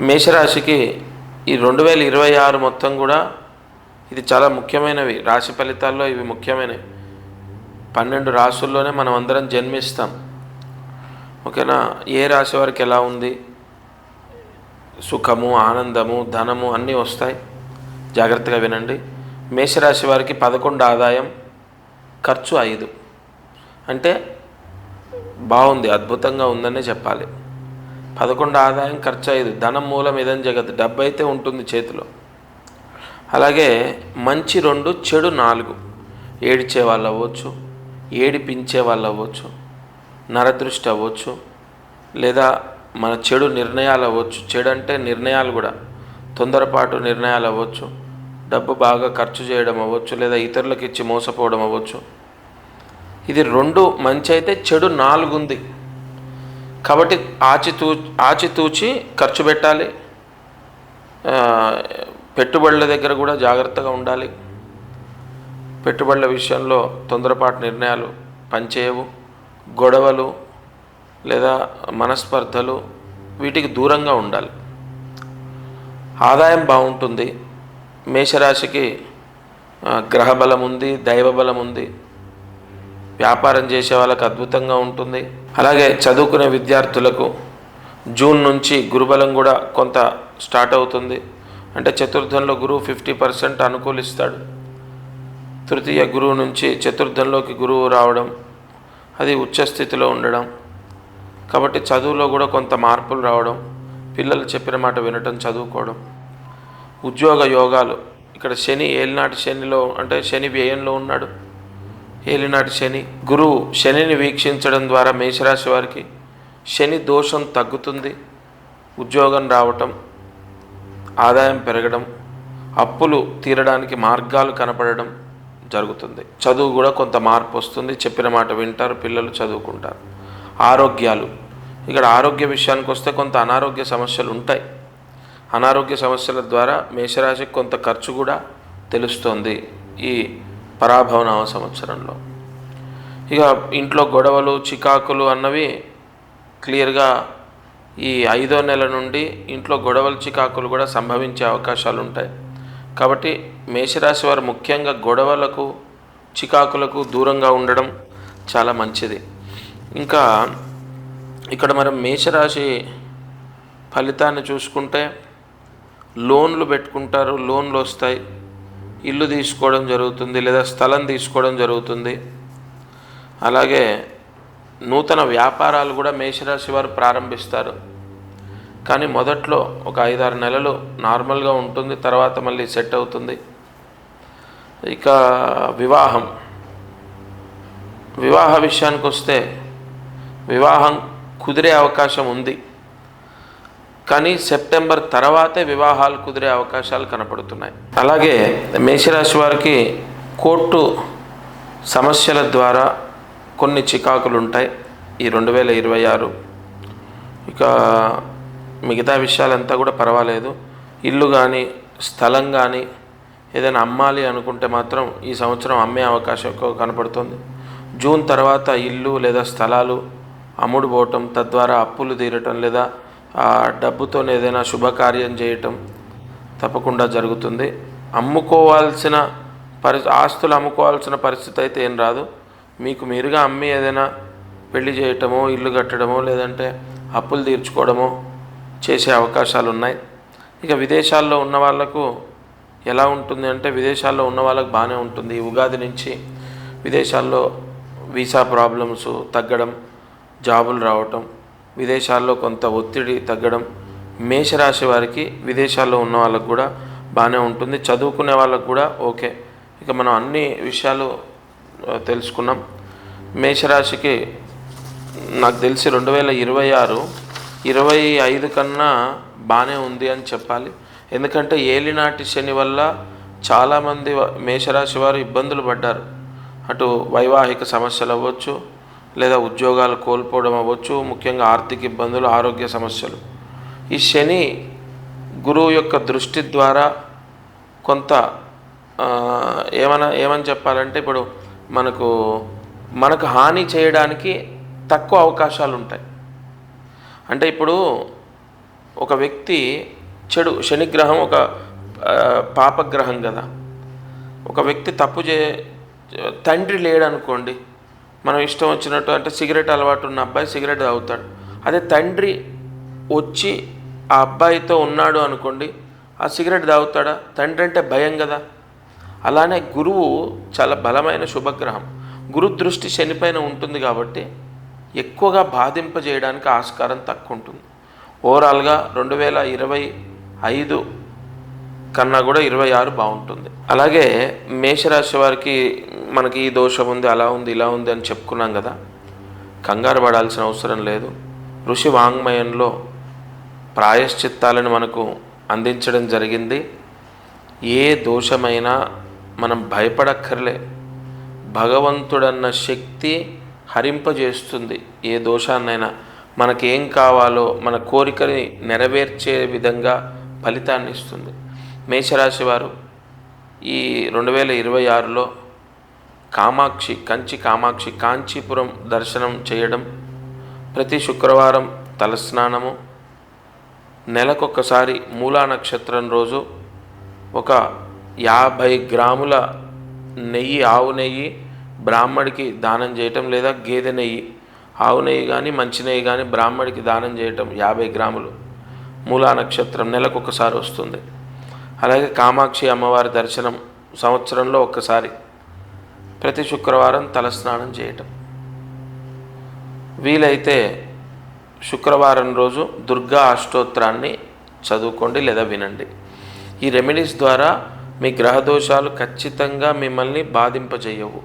మేషరాశికి ఈ 2026 మొత్తం కూడా ఇది చాలా ముఖ్యమైనవి. రాశి ఫలితాల్లో ఇవి ముఖ్యమైనవి. 12 రాశుల్లోనే మనం అందరం జన్మిస్తాం. ఓకేనా? ఏ రాశి వారికి ఎలా ఉంది, సుఖము, ఆనందము, ధనము అన్నీ వస్తాయి. జాగ్రత్తగా వినండి. మేషరాశి వారికి 11 ఆదాయం, ఖర్చు 5. అంటే బాగుంది, అద్భుతంగా ఉందనే చెప్పాలి. 11 ఆదాయం, ఖర్చు 5. ధనం మూలం ఇదని జగత్. డబ్బు అయితే ఉంటుంది చేతిలో. అలాగే మంచి 2, చెడు 4. ఏడిచే వాళ్ళు అవ్వచ్చు, ఏడిపించే వాళ్ళు అవ్వచ్చు, నరదృష్టి అవ్వచ్చు, లేదా మన చెడు నిర్ణయాలు అవ్వచ్చు. చెడు అంటే నిర్ణయాలు కూడా, తొందరపాటు నిర్ణయాలు అవ్వచ్చు, డబ్బు బాగా ఖర్చు చేయడం అవ్వచ్చు, లేదా ఇతరులకు ఇచ్చి మోసపోవడం అవ్వచ్చు. ఇది 2 మంచి అయితే, చెడు 4 ఉంది. కాబట్టి ఆచితూచి ఖర్చు పెట్టాలి. పెట్టుబడుల దగ్గర కూడా జాగ్రత్తగా ఉండాలి. పెట్టుబడుల విషయంలో తొందరపాటు నిర్ణయాలు పనిచేయవు. గొడవలు లేదా మనస్పర్ధలు వీటికి దూరంగా ఉండాలి. ఆదాయం బాగుంటుంది. మేషరాశికి గ్రహబలం ఉంది, దైవబలం ఉంది. వ్యాపారం చేసే వాళ్ళకి అద్భుతంగా ఉంటుంది. అలాగే చదువుకునే విద్యార్థులకు జూన్ నుంచి గురుబలం కూడా కొంత స్టార్ట్ అవుతుంది. అంటే చతుర్థంలో గురువు 50% అనుకూలిస్తాడు. తృతీయ గురువు నుంచి చతుర్థంలోకి గురువు రావడం, అది ఉచ్చస్థితిలో ఉండడం. కాబట్టి చదువులో కూడా కొంత మార్పులు రావడం, పిల్లలు చెప్పిన మాట వినటం, చదువుకోవడం. ఉద్యోగ యోగాలు. ఇక్కడ శని ఏలినాటి శనిలో, అంటే శని వ్యయంలో ఉన్నాడు. ఏలినాటి శని, గురువు శనిని వీక్షించడం ద్వారా మేషరాశి వారికి శని దోషం తగ్గుతుంది. ఉద్యోగం రావటం, ఆదాయం పెరగడం, అప్పులు తీరడానికి మార్గాలు కనపడడం జరుగుతుంది. చదువు కూడా కొంత మార్పు వస్తుంది. చెప్పిన మాట వింటారు, పిల్లలు చదువుకుంటారు. ఆరోగ్యాలు. ఇక్కడ ఆరోగ్య విషయానికి వస్తే కొంత అనారోగ్య సమస్యలు ఉంటాయి. అనారోగ్య సమస్యల ద్వారా మేషరాశికి కొంత ఖర్చు కూడా తెలుస్తుంది ఈ పరాభవ నవ సంవత్సరంలో. ఇక ఇంట్లో గొడవలు, చికాకులు అన్నవి క్లియర్గా ఈ 5వ నెల నుండి ఇంట్లో గొడవలు, చికాకులు కూడా సంభవించే అవకాశాలు ఉంటాయి. కాబట్టి మేషరాశి వారు ముఖ్యంగా గొడవలకు, చికాకులకు దూరంగా ఉండడం చాలా మంచిది. ఇంకా ఇక్కడ మనం మేషరాశి ఫలితాన్ని చూసుకుంటే లోన్లు పెట్టుకుంటారు, లోన్లు వస్తాయి, ఇల్లు తీసుకోవడం జరుగుతుంది, లేదా స్థలం తీసుకోవడం జరుగుతుంది. అలాగే నూతన వ్యాపారాలు కూడా మేషరాశి వారు ప్రారంభిస్తారు. కానీ మొదట్లో ఒక 5-6 నెలలు నార్మల్గా ఉంటుంది, తర్వాత మళ్ళీ సెట్ అవుతుంది. ఇక వివాహ విషయానికి వస్తే వివాహం కుదిరే అవకాశం ఉంది. కానీ సెప్టెంబర్ తర్వాతే వివాహాలు కుదిరే అవకాశాలు కనపడుతున్నాయి. అలాగే మేషరాశి వారికి కోర్టు సమస్యల ద్వారా కొన్ని చికాకులు ఉంటాయి ఈ 2026. ఇక మిగతా విషయాలంతా కూడా పర్వాలేదు. ఇల్లు కానీ, స్థలం కానీ ఏదైనా అమ్మాలి అనుకుంటే మాత్రం ఈ సంవత్సరం అమ్మే అవకాశం ఎక్కువ కనపడుతుంది. జూన్ తర్వాత ఇల్లు లేదా స్థలాలు అమ్ముడుపోవటం, తద్వారా అప్పులు తీరటం, లేదా ఆ డబ్బుతో ఏదైనా శుభకార్యం చేయటం తప్పకుండా జరుగుతుంది. ఆస్తులు అమ్ముకోవాల్సిన పరిస్థితి అయితే ఏం రాదు. మీకు మీరుగా అమ్మి ఏదైనా పెళ్లి చేయటమో, ఇల్లు కట్టడమో, లేదంటే అప్పులు తీర్చుకోవడమో చేసే అవకాశాలు ఉన్నాయి. ఇక విదేశాల్లో ఉన్న వాళ్ళకు ఎలా ఉంటుంది అంటే, విదేశాల్లో ఉన్న వాళ్ళకు బాగానే ఉంటుంది. ఈ ఉగాది నుంచి విదేశాల్లో వీసా ప్రాబ్లమ్స్ తగ్గడం, జాబులు రావటం, విదేశాల్లో కొంత ఒత్తిడి తగ్గడం మేషరాశి వారికి, విదేశాల్లో ఉన్న వాళ్ళకు కూడా బాగానే ఉంటుంది. చదువుకునే వాళ్ళకు కూడా ఓకే. ఇక మనం అన్ని విషయాలు తెలుసుకున్నాం. మేషరాశికి నాకు తెలిసి 2026, 25 కన్నా బాగానే ఉంది అని చెప్పాలి. ఎందుకంటే ఏలినాటి శని వల్ల చాలామంది మేషరాశి వారు ఇబ్బందులు పడ్డారు. అటు వైవాహిక సమస్యలు అవ్వచ్చు, లేదా ఉద్యోగాలు కోల్పోవడం అవ్వచ్చు, ముఖ్యంగా ఆర్థిక ఇబ్బందులు, ఆరోగ్య సమస్యలు. ఈ శని గురువు యొక్క దృష్టి ద్వారా కొంత ఏమని చెప్పాలంటే, ఇప్పుడు మనకు హాని చేయడానికి తక్కువ అవకాశాలు ఉంటాయి. అంటే ఇప్పుడు ఒక వ్యక్తి శనిగ్రహం ఒక పాపగ్రహం కదా. ఒక వ్యక్తి తండ్రి లేడనుకోండి, మనం ఇష్టం వచ్చినట్టు అంటే సిగరెట్ అలవాటు ఉన్న అబ్బాయి సిగరెట్ తాగుతాడు. అదే తండ్రి వచ్చి ఆ అబ్బాయితో ఉన్నాడు అనుకోండి, ఆ సిగరెట్ తాగుతాడా? తండ్రి అంటే భయం కదా. అలానే గురువు చాలా బలమైన శుభగ్రహం. గురు దృష్టి శనిపైన ఉంటుంది కాబట్టి ఎక్కువగా బాధింపజేయడానికి ఆస్కారం తక్కువ ఉంటుంది. ఓవరాల్గా 2025 కన్నా కూడా 26 బాగుంటుంది. అలాగే మేషరాశి వారికి మనకి ఈ దోషం ఉంది, అలా ఉంది, ఇలా ఉంది అని చెప్పుకున్నాం కదా. కంగారు పడాల్సిన అవసరం లేదు. ఋషి వాంగ్మయంలో ప్రాయశ్చిత్తాలను మనకు అందించడం జరిగింది. ఏ దోషమైనా మనం భయపడక్కర్లే. భగవంతుడన్న శక్తి హరింపజేస్తుంది. ఏ దోషాన్నైనా మనకేం కావాలో మన కోరికని నెరవేర్చే విధంగా ఫలితాన్ని ఇస్తుంది. మేషరాశి వారు ఈ 2026లో కాంచీపురం దర్శనం చేయడం, ప్రతి శుక్రవారం తలస్నానము, నెలకొకసారి మూలా నక్షత్రం రోజు ఒక 50 గ్రాముల నెయ్యి, ఆవు నెయ్యి బ్రాహ్మడికి దానం చేయటం, లేదా గేదె నెయ్యి, ఆవు నెయ్యి కానీ మంచి నెయ్యి కానీ బ్రాహ్మడికి దానం చేయటం 50 గ్రాములు. మూలా నక్షత్రం నెలకొకసారి వస్తుంది. అలాగే కామాక్షి అమ్మవారి దర్శనం సంవత్సరంలో ఒక్కసారి, ప్రతి శుక్రవారం తలస్నానం చేయటం. వీలైతే శుక్రవారం రోజు దుర్గా అష్టోత్తరాన్ని చదువుకోండి లేదా వినండి. ఈ రెమెడీస్ ద్వారా మీ గ్రహదోషాలు ఖచ్చితంగా మిమ్మల్ని బాధింపజేయవు.